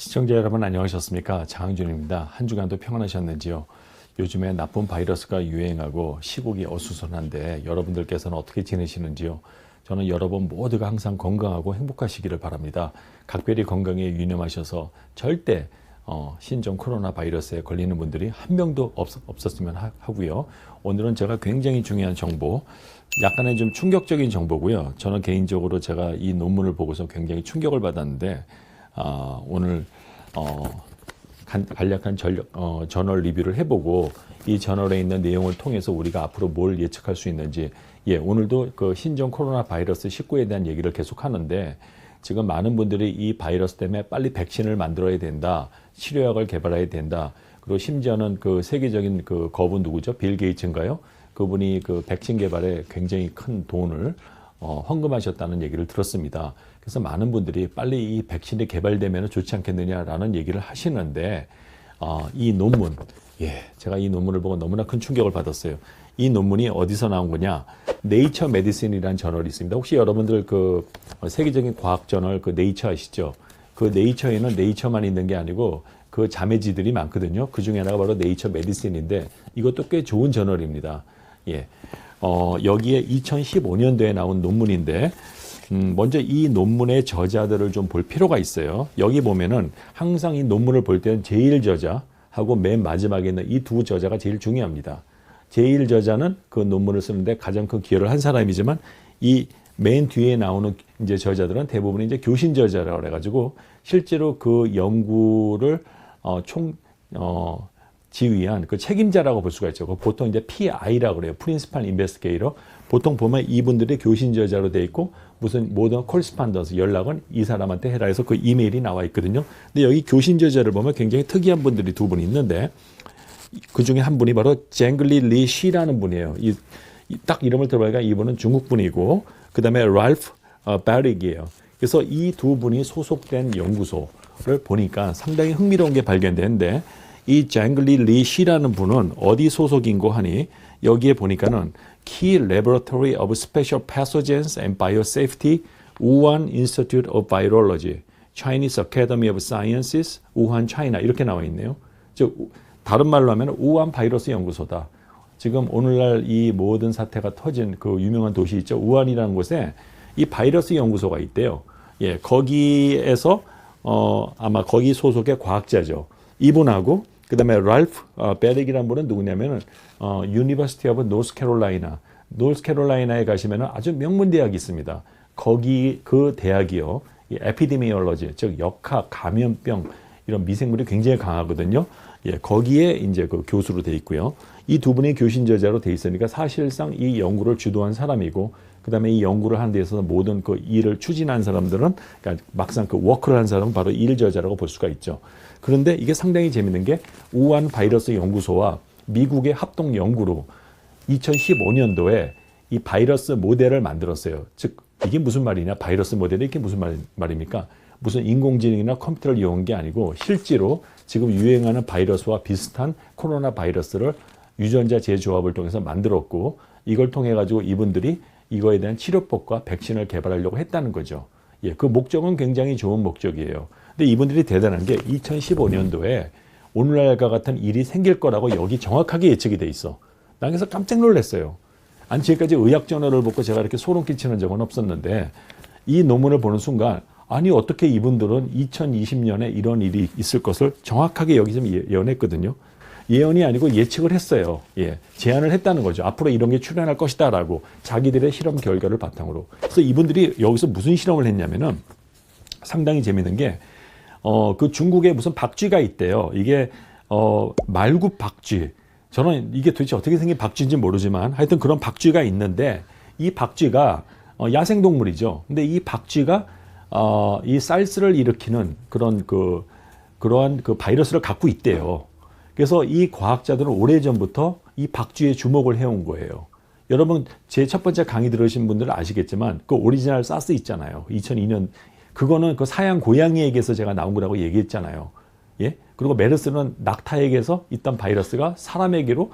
시청자 여러분 안녕하셨습니까? 장항준입니다. 한 주간도 평안하셨는지요? 요즘에 나쁜 바이러스가 유행하고 시국이 어수선한데 여러분들께서는 어떻게 지내시는지요? 저는 여러분 모두가 항상 건강하고 행복하시기를 바랍니다. 각별히 건강에 유념하셔서 절대 신종 코로나 바이러스에 걸리는 분들이 한 명도 없었으면 하고요. 오늘은 제가 굉장히 중요한 정보, 약간의 좀 충격적인 정보고요. 저는 개인적으로 제가 이 논문을 보고서 굉장히 충격을 받았는데 오늘 간략한 저널 리뷰를 해보고 이 저널에 있는 내용을 통해서 우리가 앞으로 뭘 예측할 수 있는지, 오늘도 그 신종 코로나 바이러스 19에 대한 얘기를 계속 하는데, 지금 많은 분들이 이 바이러스 때문에 빨리 백신을 만들어야 된다, 치료약을 개발해야 된다, 그리고 심지어는 그 세계적인 그 거부 누구죠? 빌 게이츠인가요? 그분이 그 백신 개발에 굉장히 큰 돈을 헌금하셨다는 얘기를 들었습니다. 그래서 많은 분들이 빨리 이 백신이 개발되면 좋지 않겠느냐라는 얘기를 하시는데, 이 논문, 제가 이 논문을 보고 너무나 큰 충격을 받았어요. 이 논문이 어디서 나온 거냐? 네이처 메디슨이라는 저널이 있습니다. 혹시 여러분들 그 세계적인 과학 저널 그 네이처 아시죠? 그 네이처에는 네이처만 있는 게 아니고 그 자매지들이 많거든요. 그 중에 하나가 바로 네이처 메디슨인데 이것도 꽤 좋은 저널입니다. 여기에 2015년도에 나온 논문인데, 먼저 이 논문의 저자들을 좀 볼 필요가 있어요. 여기 보면은 항상 이 논문을 볼 때는 제1저자하고 맨 마지막에 있는 이 두 저자가 제일 중요합니다. 제1저자는 그 논문을 쓰는데 가장 큰 기여를 한 사람이지만, 이 맨 뒤에 나오는 이제 저자들은 대부분 이제 교신 저자라고 해가지고 실제로 그 연구를 지휘한 그 책임자라고 볼 수가 있죠. 보통 이제 PI라고 그래요. 프린시팔 인베스티게이터. 보통 보면 이분들이 교신 저자로 돼 있고 무슨 모든 콜스판던스 연락은 이 사람한테 해라 해서 그 이메일이 나와 있거든요. 근데 여기 교신 저자를 보면 굉장히 특이한 분들이 두 분 있는데, 그 중에 한 분이 바로 쟁글리 리 시라는 분이에요. 딱 이름을 들어보니까 이분은 중국 분이고, 그 다음에 랄프 바릭이에요. 그래서 이 두 분이 소속된 연구소를 보니까 상당히 흥미로운 게 발견되는데, 이 쟁글리 리 시라는 분은 어디 소속인고 하니, 여기에 보니까는 Key Laboratory of Special Pathogens and Biosafety, 우한 Institute of Virology, Chinese Academy of Sciences, 우한, 차이나 이렇게 나와 있네요. 즉 다른 말로 하면 우한 바이러스 연구소다. 지금 오늘날 이 모든 사태가 터진 그 유명한 도시 있죠. 우한이라는 곳에 이 바이러스 연구소가 있대요. 거기에서 아마 거기 소속의 과학자죠. 이분하고 그 다음에 랄프 베릭이라는 분은 누구냐면은 University of North Carolina, 노스캐롤라이나에 가시면은 아주 명문 대학이 있습니다. 거기 그 대학이요, 이 에피데미올로지, 즉 역학, 감염병 이런 미생물이 굉장히 강하거든요. 거기에 이제 그 교수로 돼 있고요. 이 두 분이 교신 저자로 돼 있으니까 사실상 이 연구를 주도한 사람이고, 그 다음에 이 연구를 하는 데 있어서 모든 그 일을 추진한 사람들은, 그러니까 막상 그 워크를 한 사람은 바로 일 저자라고 볼 수가 있죠. 그런데 이게 상당히 재밌는 게, 우한 바이러스 연구소와 미국의 합동 연구로 2015년도에 이 바이러스 모델을 만들었어요. 즉 이게 무슨 말이냐, 바이러스 모델이 이게 무슨 말입니까? 무슨 인공지능이나 컴퓨터를 이용한 게 아니고 실제로 지금 유행하는 바이러스와 비슷한 코로나 바이러스를 유전자 재조합을 통해서 만들었고, 이걸 통해 가지고 이분들이 이거에 대한 치료법과 백신을 개발하려고 했다는 거죠. 그 목적은 굉장히 좋은 목적이에요. 근데 이분들이 대단한 게 2015년도에 오늘날과 같은 일이 생길 거라고 여기 정확하게 예측이 돼 있어. 난 그래서 깜짝 놀랐어요. 아니, 지금까지 의학 저널을 보고 제가 이렇게 소름 끼치는 적은 없었는데, 이 논문을 보는 순간, 아니 어떻게 이분들은 2020년에 이런 일이 있을 것을 정확하게 여기 좀 예언했거든요. 예언이 아니고 예측을 했어요. 제안을 했다는 거죠. 앞으로 이런 게 출현할 것이다라고, 자기들의 실험 결과를 바탕으로. 그래서 이분들이 여기서 무슨 실험을 했냐면은 상당히 재밌는 게, 그 중국에 무슨 박쥐가 있대요. 이게 말굽 박쥐. 저는 이게 도대체 어떻게 생긴 박쥐인지 모르지만 하여튼 그런 박쥐가 있는데, 이 박쥐가 야생동물이죠. 근데 이 박쥐가 이 살스를 일으키는 그러한 그 바이러스를 갖고 있대요. 그래서 이 과학자들은 오래전부터 이 박쥐에 주목을 해온 거예요. 여러분 제 첫 번째 강의 들으신 분들은 아시겠지만 그 오리지널 사스 있잖아요. 2002년 그거는 그 사양 고양이에게서 제가 나온 거라고 얘기했잖아요. 그리고 메르스는 낙타에게서 있던 바이러스가 사람에게로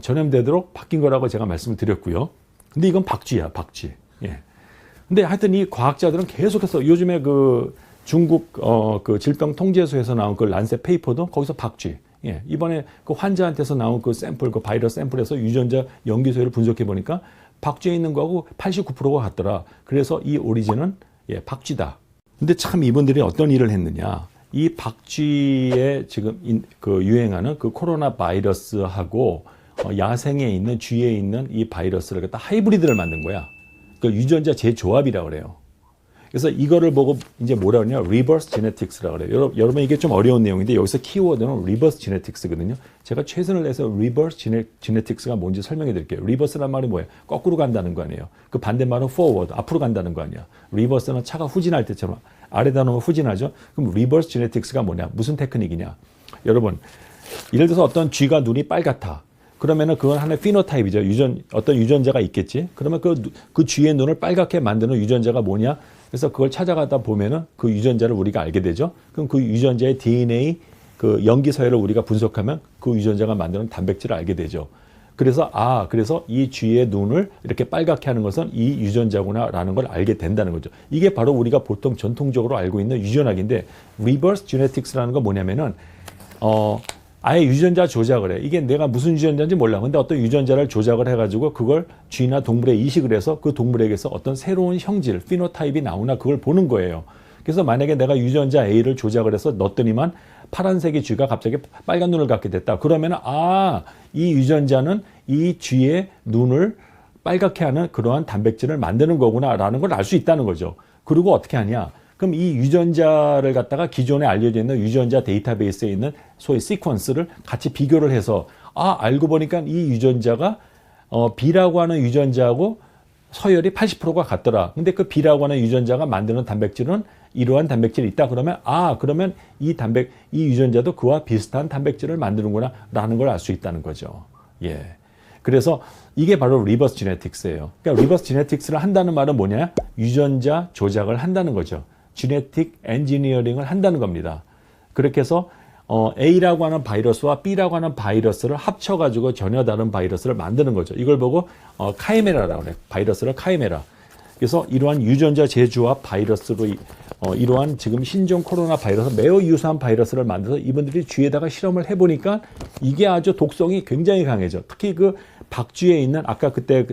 전염되도록 바뀐 거라고 제가 말씀을 드렸고요. 근데 이건 박쥐야, 박쥐. 근데 하여튼 이 과학자들은 계속해서 요즘에 그 중국 그 질병통제소에서 나온 그 란셋 페이퍼도 거기서 박쥐. 예, 이번에 그 환자한테서 나온 그 샘플, 그 바이러스 샘플에서 유전자 염기소를 분석해 보니까 박쥐에 있는 거하고 89%가 같더라. 그래서 이 오리진은 박쥐다. 근데 참 이분들이 어떤 일을 했느냐. 이 박쥐에 지금 그 유행하는 그 코로나 바이러스하고 야생에 있는 쥐에 있는 이 바이러스를 갖다 하이브리드를 만든 거야. 그 유전자 재조합이라고 그래요. 그래서 이거를 보고 이제 뭐라 그러냐, 리버스 제네틱스라고 그래요. 여러분 이게 좀 어려운 내용인데 여기서 키워드는 리버스 제네틱스거든요. 제가 최선을 다해서 리버스 제네틱스가 뭔지 설명해 드릴게요. 리버스란 말이 뭐예요? 거꾸로 간다는 거 아니에요. 그 반대말은 forward, 앞으로 간다는 거 아니야. 리버스는 차가 후진할 때처럼 아래다 놓으면 후진하죠. 그럼 리버스 제네틱스가 뭐냐? 무슨 테크닉이냐? 여러분, 예를 들어서 어떤 쥐가 눈이 빨갛다. 그러면은 그건 하나의 피노타입이죠. 어떤 유전자가 있겠지. 그러면 그 쥐의 눈을 빨갛게 만드는 유전자가 뭐냐? 그래서 그걸 찾아가다 보면은 그 유전자를 우리가 알게 되죠. 그럼 그 유전자의 DNA 그 염기 서열을 우리가 분석하면 그 유전자가 만드는 단백질을 알게 되죠. 그래서 그래서 이 쥐의 눈을 이렇게 빨갛게 하는 것은 이 유전자구나라는 걸 알게 된다는 거죠. 이게 바로 우리가 보통 전통적으로 알고 있는 유전학인데 리버스 제네틱스라는 건 뭐냐면은 아예 유전자 조작을 해. 이게 내가 무슨 유전자인지 몰라. 근데 어떤 유전자를 조작을 해가지고 그걸 쥐나 동물에 이식을 해서 그 동물에게서 어떤 새로운 형질, 피노타입이 나오나 그걸 보는 거예요. 그래서 만약에 내가 유전자 A를 조작을 해서 넣었더니만 파란색의 쥐가 갑자기 빨간 눈을 갖게 됐다. 그러면은 이 유전자는 이 쥐의 눈을 빨갛게 하는 그러한 단백질을 만드는 거구나라는 걸 알 수 있다는 거죠. 그리고 어떻게 하냐? 그럼 이 유전자를 갖다가 기존에 알려져 있는 유전자 데이터베이스에 있는 소위 시퀀스를 같이 비교를 해서 알고 보니까 이 유전자가 B라고 하는 유전자하고 서열이 80%가 같더라. 근데 그 B라고 하는 유전자가 만드는 단백질은 이러한 단백질이 있다. 그러면 그러면 이 유전자도 그와 비슷한 단백질을 만드는구나 라는 걸 알 수 있다는 거죠. 예. 그래서 이게 바로 리버스 제네틱스예요. 그러니까 리버스 제네틱스를 한다는 말은 뭐냐? 유전자 조작을 한다는 거죠. 지네틱 엔지니어링을 한다는 겁니다. 그렇게 해서 A라고 하는 바이러스와 B라고 하는 바이러스를 합쳐가지고 전혀 다른 바이러스를 만드는 거죠. 이걸 보고 카이메라라고 해요. 바이러스를 카이메라. 그래서 이러한 유전자 재조합 바이러스로 이러한 지금 신종 코로나 바이러스 매우 유사한 바이러스를 만들어서 이분들이 쥐에다가 실험을 해보니까 이게 아주 독성이 굉장히 강해져. 특히 그 박쥐에 있는 아까 그때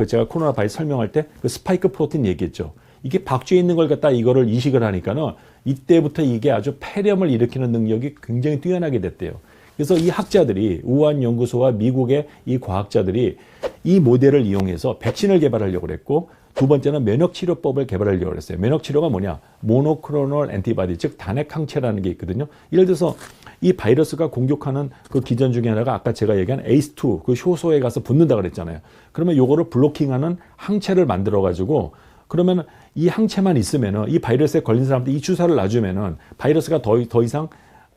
제가 코로나 바이러스 설명할 때 그 스파이크 프로틴 얘기했죠. 이게 박쥐에 있는 걸 갖다 이거를 이식을 하니까는 이때부터 이게 아주 폐렴을 일으키는 능력이 굉장히 뛰어나게 됐대요. 그래서 이 학자들이 우한 연구소와 미국의 이 과학자들이 이 모델을 이용해서 백신을 개발하려고 그랬고 두 번째는 면역치료법을 개발하려고 그랬어요. 면역치료가 뭐냐? 모노크로널 엔티바디, 즉 단핵 항체라는 게 있거든요. 예를 들어서 이 바이러스가 공격하는 그 기전 중에 하나가 아까 제가 얘기한 ACE2 그 효소에 가서 붙는다 그랬잖아요. 그러면 요거를 블로킹하는 항체를 만들어 가지고 그러면 이 항체만 있으면은 이 바이러스에 걸린 사람한테 이 주사를 놔주면은 바이러스가 더 이상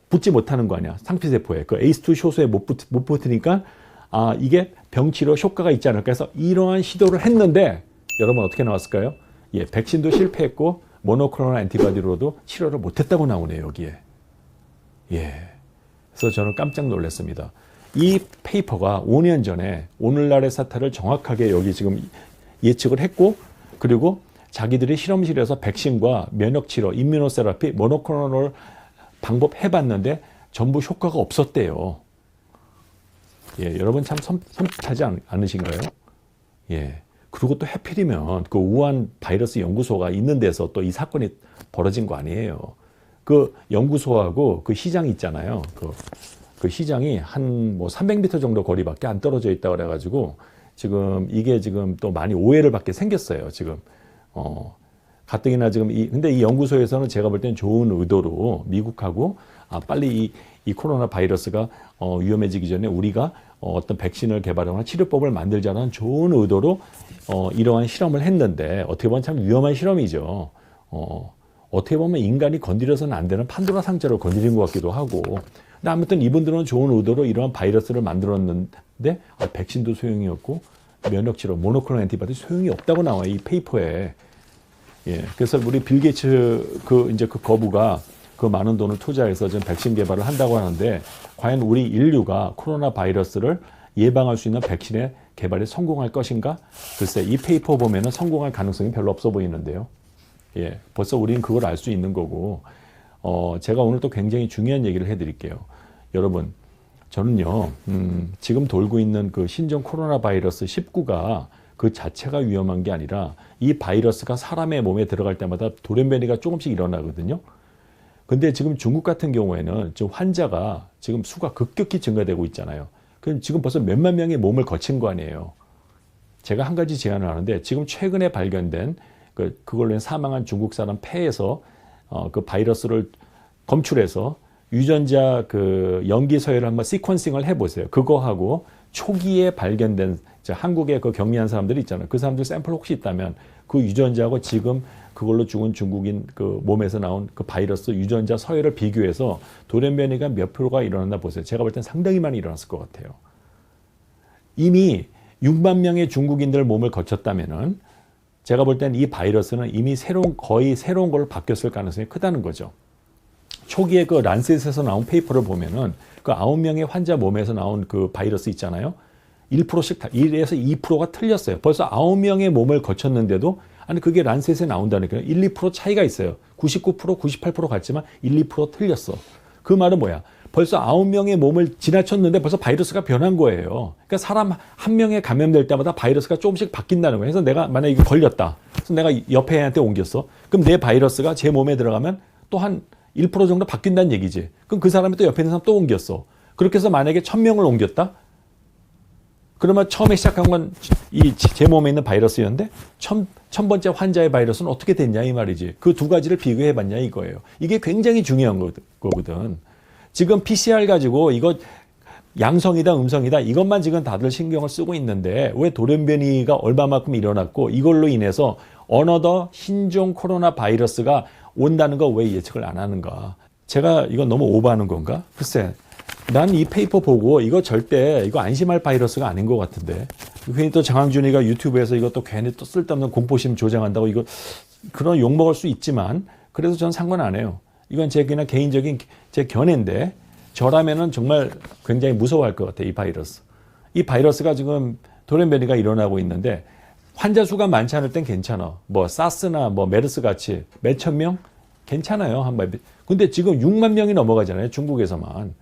붙지 못하는 거 아니야. 상피세포에. 그 ACE2 효소에 못 붙으니까 이게 병치료 효과가 있지 않을까 해서 이러한 시도를 했는데 여러분 어떻게 나왔을까요? 예, 백신도 실패했고 모노크로널 엔티바디로도 치료를 못했다고 나오네요, 여기에. 예. 그래서 저는 깜짝 놀랐습니다. 이 페이퍼가 5년 전에 오늘날의 사태를 정확하게 여기 지금 예측을 했고 그리고 자기들이 실험실에서 백신과 면역치료, 임뮤노세라피, 모노크로널 방법 해봤는데 전부 효과가 없었대요. 예, 여러분 참 섬뜩하지 않으신가요? 예. 그리고 또 하필이면 그 우한 바이러스 연구소가 있는 데서 또 이 사건이 벌어진 거 아니에요. 그 연구소하고 그 시장이 있잖아요. 그 시장이 한 뭐 300m 정도 거리밖에 안 떨어져 있다고 그래가지고 지금 이게 지금 또 많이 오해를 받게 생겼어요. 지금 가뜩이나 지금 근데 이 연구소에서는 제가 볼 때는 좋은 의도로 미국하고 빨리 이 코로나 바이러스가 위험해지기 전에 우리가 어떤 백신을 개발하거나 치료법을 만들자는 좋은 의도로 이러한 실험을 했는데 어떻게 보면 참 위험한 실험이죠. 어떻게 보면 인간이 건드려서는 안 되는 판도라 상자를 건드린 것 같기도 하고. 근데 아무튼 이분들은 좋은 의도로 이러한 바이러스를 만들었는데 백신도 소용이 없고 면역치료, 모노크로널 엔티바디 소용이 없다고 나와요. 이 페이퍼에. 예. 그래서 우리 빌 게이츠 그 거부가 그 많은 돈을 투자해서 지금 백신 개발을 한다고 하는데 과연 우리 인류가 코로나 바이러스를 예방할 수 있는 백신의 개발에 성공할 것인가? 글쎄 이 페이퍼 보면은 성공할 가능성이 별로 없어 보이는데요. 예, 벌써 우리는 그걸 알 수 있는 거고, 제가 오늘 또 굉장히 중요한 얘기를 해드릴게요. 여러분, 저는요, 지금 돌고 있는 그 신종 코로나 바이러스 19가 그 자체가 위험한 게 아니라 이 바이러스가 사람의 몸에 들어갈 때마다 돌연변이가 조금씩 일어나거든요. 근데 지금 중국 같은 경우에는 지금 환자가 지금 수가 급격히 증가되고 있잖아요. 그럼 지금 벌써 몇만 명의 몸을 거친 거 아니에요. 제가 한 가지 제안을 하는데 지금 최근에 발견된 그걸로 사망한 중국 사람 폐에서 그 바이러스를 검출해서 유전자 그 염기 서열을 한번 시퀀싱을 해보세요. 그거하고 초기에 발견된 한국에 그 격리한 사람들이 있잖아요. 그 사람들 샘플 혹시 있다면 그 유전자하고 지금 그걸로 죽은 중국인 그 몸에서 나온 그 바이러스 유전자 서열을 비교해서 돌연변이가 몇 프로가 일어났나 보세요. 제가 볼 땐 상당히 많이 일어났을 것 같아요. 이미 6만 명의 중국인들 몸을 거쳤다면은 제가 볼 땐 이 바이러스는 이미 거의 새로운 걸로 바뀌었을 가능성이 크다는 거죠. 초기에 그 란셋에서 나온 페이퍼를 보면은 그 9명의 환자 몸에서 나온 그 바이러스 있잖아요. 1%씩 1에서 2%가 틀렸어요. 벌써 9명의 몸을 거쳤는데도 아니 그게 란셋에 나온다니까 1, 2% 차이가 있어요. 99%, 98% 같지만 1, 2% 틀렸어. 그 말은 뭐야? 벌써 9명의 몸을 지나쳤는데 벌써 바이러스가 변한 거예요. 그러니까 사람 한 명에 감염될 때마다 바이러스가 조금씩 바뀐다는 거예요. 그래서 내가 만약에 이거 걸렸다. 그래서 내가 옆에 애한테 옮겼어. 그럼 내 바이러스가 제 몸에 들어가면 또 한 1% 정도 바뀐다는 얘기지. 그럼 그 사람이 또 옆에 있는 사람 또 옮겼어. 그렇게 해서 만약에 1000명을 옮겼다? 그러면 처음에 시작한 건 이 제 몸에 있는 바이러스였는데 천 번째 환자의 바이러스는 어떻게 됐냐 이 말이지. 그 두 가지를 비교해 봤냐 이거예요. 이게 굉장히 중요한 거거든. 지금 PCR 가지고 이거 양성이다 음성이다 이것만 지금 다들 신경을 쓰고 있는데 왜 돌연변이가 얼마만큼 일어났고 이걸로 인해서 어너더 신종 코로나 바이러스가 온다는 거 왜 예측을 안 하는가. 제가 이건 너무 오버하는 건가? 글쎄 난 이 페이퍼 보고 이거 절대 이거 안심할 바이러스가 아닌 것 같은데 괜히 또 장항준이가 유튜브에서 이것도 괜히 또 쓸데없는 공포심 조장한다고 이거 그런 욕먹을 수 있지만 그래서 전 상관 안 해요. 이건 제 그냥 개인적인 제 견해인데 저라면은 정말 굉장히 무서워할 것 같아요. 이 바이러스. 이 바이러스가 지금 돌연변이가 일어나고 있는데 환자 수가 많지 않을 땐 괜찮아. 뭐 사스나 뭐 메르스 같이 몇천 명 괜찮아요. 한 번. 근데 지금 6만 명이 넘어가잖아요. 중국에서만.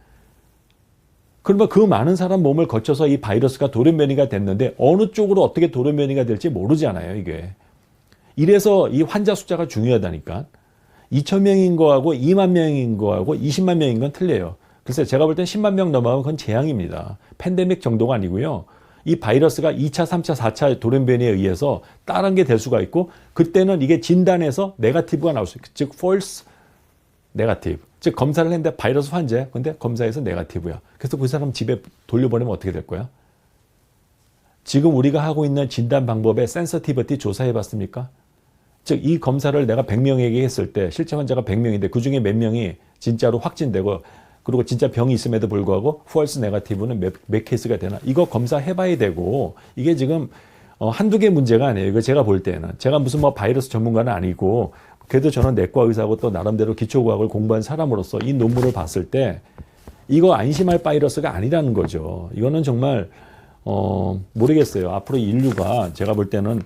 그러면 그 많은 사람 몸을 거쳐서 이 바이러스가 돌연변이가 됐는데 어느 쪽으로 어떻게 돌연변이가 될지 모르잖아요. 이게. 이래서 이 환자 숫자가 중요하다니까. 2,000명인 거하고 2만 명인 거하고 20만 명인 건 틀려요. 글쎄 제가 볼 땐 10만 명 넘어가면 그건 재앙입니다. 팬데믹 정도가 아니고요. 이 바이러스가 2차, 3차, 4차 돌연변이에 의해서 다른 게 될 수가 있고 그때는 이게 진단에서 네거티브가 나올 수 있고 즉 false 네거티브. 즉 검사를 했는데 바이러스 환자야. 근데 검사에서 네거티브야. 그래서 그 사람 집에 돌려보내면 어떻게 될 거야? 지금 우리가 하고 있는 진단 방법의 센서티비티 조사해 봤습니까? 즉 이 검사를 내가 100명에게 했을 때 실제 환자가 100명인데 그중에 몇 명이 진짜로 확진되고 그리고 진짜 병이 있음에도 불구하고 false negative는 몇 케이스가 되나 이거 검사해봐야 되고 이게 지금 한두 개 문제가 아니에요. 이거 제가 볼 때는 제가 무슨 뭐 바이러스 전문가는 아니고 그래도 저는 내과 의사고 또 나름대로 기초과학을 공부한 사람으로서 이 논문을 봤을 때 이거 안심할 바이러스가 아니라는 거죠. 이거는 정말 모르겠어요. 앞으로 인류가 제가 볼 때는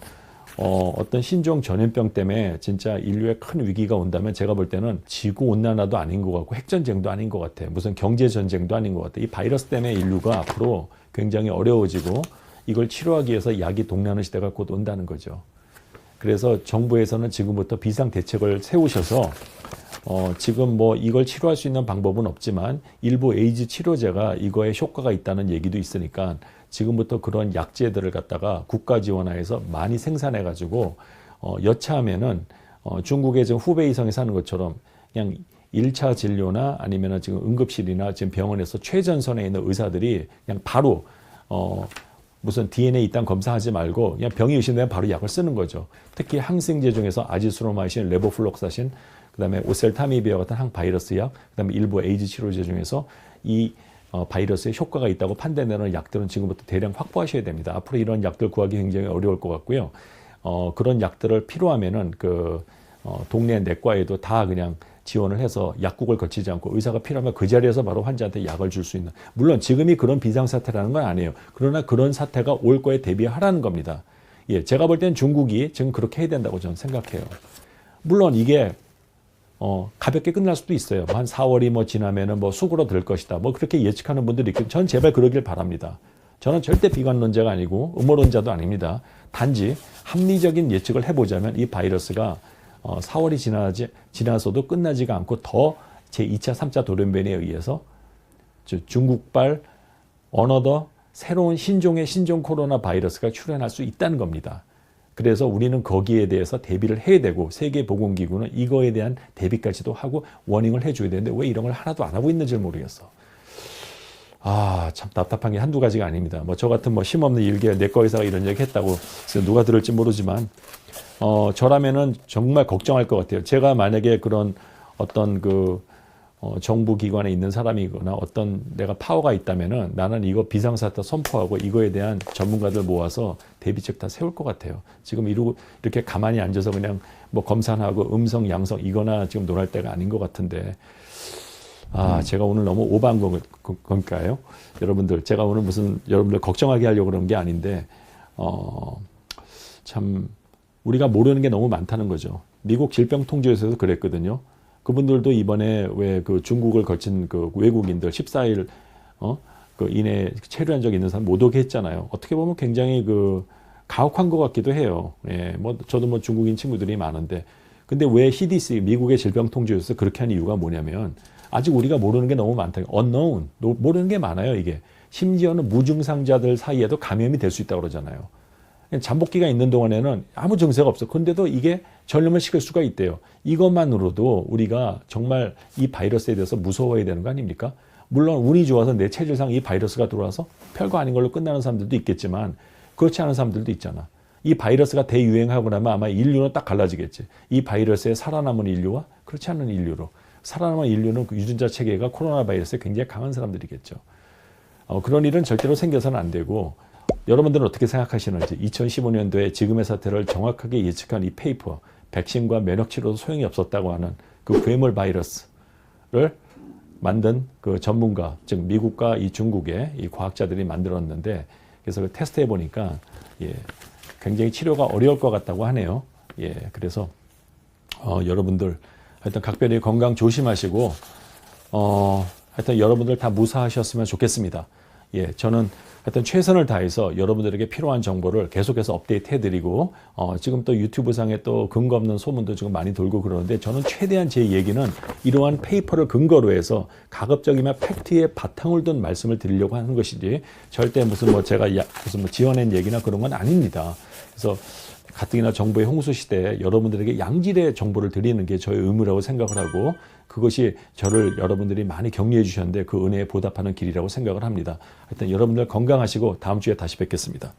어떤 신종 전염병 때문에 진짜 인류에 큰 위기가 온다면 제가 볼 때는 지구온난화도 아닌 것 같고 핵전쟁도 아닌 것 같아요. 무슨 경제전쟁도 아닌 것 같아요. 이 바이러스 때문에 인류가 앞으로 굉장히 어려워지고 이걸 치료하기 위해서 약이 동나는 시대가 곧 온다는 거죠. 그래서 정부에서는 지금부터 비상대책을 세우셔서 지금 뭐 이걸 치료할 수 있는 방법은 없지만 일부 에이즈 치료제가 이거에 효과가 있다는 얘기도 있으니까 지금부터 그런 약제들을 갖다가 국가 지원하여서 많이 생산해 가지고 여차하면은 중국의 지금 후베이성에 사는 것처럼 그냥 1차 진료나 아니면은 지금 응급실이나 지금 병원에서 최전선에 있는 의사들이 그냥 바로 무슨 DNA 일단 검사하지 말고 그냥 병이 의심되면 바로 약을 쓰는 거죠. 특히 항생제 중에서 아지스로마이신, 레보플록사신, 그다음에 오셀타미비아 같은 항바이러스 약, 그다음에 일부 에이즈 치료제 중에서 이 바이러스에 효과가 있다고 판단되는 약들은 지금부터 대량 확보하셔야 됩니다. 앞으로 이런 약들 구하기 굉장히 어려울 것 같고요. 그런 약들을 필요하면은 동네 내과에도 다 그냥 지원을 해서 약국을 거치지 않고 의사가 필요하면 그 자리에서 바로 환자한테 약을 줄 수 있는. 물론 지금이 그런 비상사태라는 건 아니에요. 그러나 그런 사태가 올 거에 대비하라는 겁니다. 예, 제가 볼 땐 중국이 지금 그렇게 해야 된다고 저는 생각해요. 물론 이게 가볍게 끝날 수도 있어요. 한 4월이 뭐 지나면은 뭐 수그러들 것이다. 뭐 그렇게 예측하는 분들이 있고, 전 제발 그러길 바랍니다. 저는 절대 비관론자가 아니고 음모론자도 아닙니다. 단지 합리적인 예측을 해보자면 이 바이러스가 4월이 지나서도 끝나지가 않고 더 제2차, 3차 돌연변이에 의해서 중국발 어너더 새로운 신종 코로나 바이러스가 출현할 수 있다는 겁니다. 그래서 우리는 거기에 대해서 대비를 해야 되고, 세계보건기구는 이거에 대한 대비까지도 하고 워닝을 해줘야 되는데 왜 이런 걸 하나도 안 하고 있는지 모르겠어. 참 답답한 게 한두 가지가 아닙니다. 뭐 저 같은 뭐 힘없는 일개 내과 의사가 이런 얘기 했다고 누가 들을지 모르지만, 저라면은 정말 걱정할 것 같아요. 제가 만약에 그런 어떤 정부 기관에 있는 사람이거나 어떤 내가 파워가 있다면은 나는 이거 비상사태 선포하고 이거에 대한 전문가들 모아서 대비책 다 세울 것 같아요. 지금 이렇게 가만히 앉아서 그냥 뭐 검사하고 음성, 양성 이거나 지금 논할 때가 아닌 것 같은데, 제가 오늘 너무 오버한 건가요? 여러분들, 제가 오늘 무슨 여러분들 걱정하게 하려고 그런 게 아닌데, 참, 우리가 모르는 게 너무 많다는 거죠. 미국 질병통제에서도 그랬거든요. 그분들도 이번에 왜 중국을 거친 외국인들 14일, 이내 체류한 적이 있는 사람 못 오게 했잖아요. 어떻게 보면 굉장히 가혹한 것 같기도 해요. 예, 저도 뭐 중국인 친구들이 많은데. 근데 왜 CDC, 미국의 질병통제에서 그렇게 한 이유가 뭐냐면, 아직 우리가 모르는 게 너무 많다. unknown. 모르는 게 많아요, 이게. 심지어는 무증상자들 사이에도 감염이 될 수 있다고 그러잖아요. 잠복기가 있는 동안에는 아무 증세가 없어. 근데도 이게 전염을 시킬 수가 있대요. 이것만으로도 우리가 정말 이 바이러스에 대해서 무서워해야 되는 거 아닙니까? 물론 운이 좋아서 내 체질상 이 바이러스가 들어와서 별거 아닌 걸로 끝나는 사람들도 있겠지만, 그렇지 않은 사람들도 있잖아. 이 바이러스가 대유행하고 나면 아마 인류는 딱 갈라지겠지. 이 바이러스에 살아남은 인류와 그렇지 않은 인류로. 살아남은 인류는 유전자 체계가 코로나 바이러스에 굉장히 강한 사람들이겠죠. 그런 일은 절대로 생겨서는 안 되고, 여러분들은 어떻게 생각하시는지, 2015년도에 지금의 사태를 정확하게 예측한 이 페이퍼, 백신과 면역치료도 소용이 없었다고 하는 괴물 바이러스를 만든 전문가, 즉 미국과 이 중국의 이 과학자들이 만들었는데, 그래서 테스트해 보니까 굉장히 치료가 어려울 것 같다고 하네요. 그래서 여러분들 하여튼 각별히 건강 조심하시고, 하여튼 여러분들 다 무사하셨으면 좋겠습니다. 저는 하여튼 최선을 다해서 여러분들에게 필요한 정보를 계속해서 업데이트 해드리고, 지금 또 유튜브 상에 또 근거 없는 소문도 지금 많이 돌고 그러는데, 저는 최대한 제 얘기는 이러한 페이퍼를 근거로 해서 가급적이면 팩트에 바탕을 둔 말씀을 드리려고 하는 것이지, 절대 무슨 제가 무슨 지어낸 얘기나 그런 건 아닙니다. 그래서 가뜩이나 정보의 홍수 시대에 여러분들에게 양질의 정보를 드리는 게 저의 의무라고 생각을 하고, 그것이 저를 여러분들이 많이 격려해 주셨는데 그 은혜에 보답하는 길이라고 생각을 합니다. 하여튼 여러분들 건강하시고 다음 주에 다시 뵙겠습니다.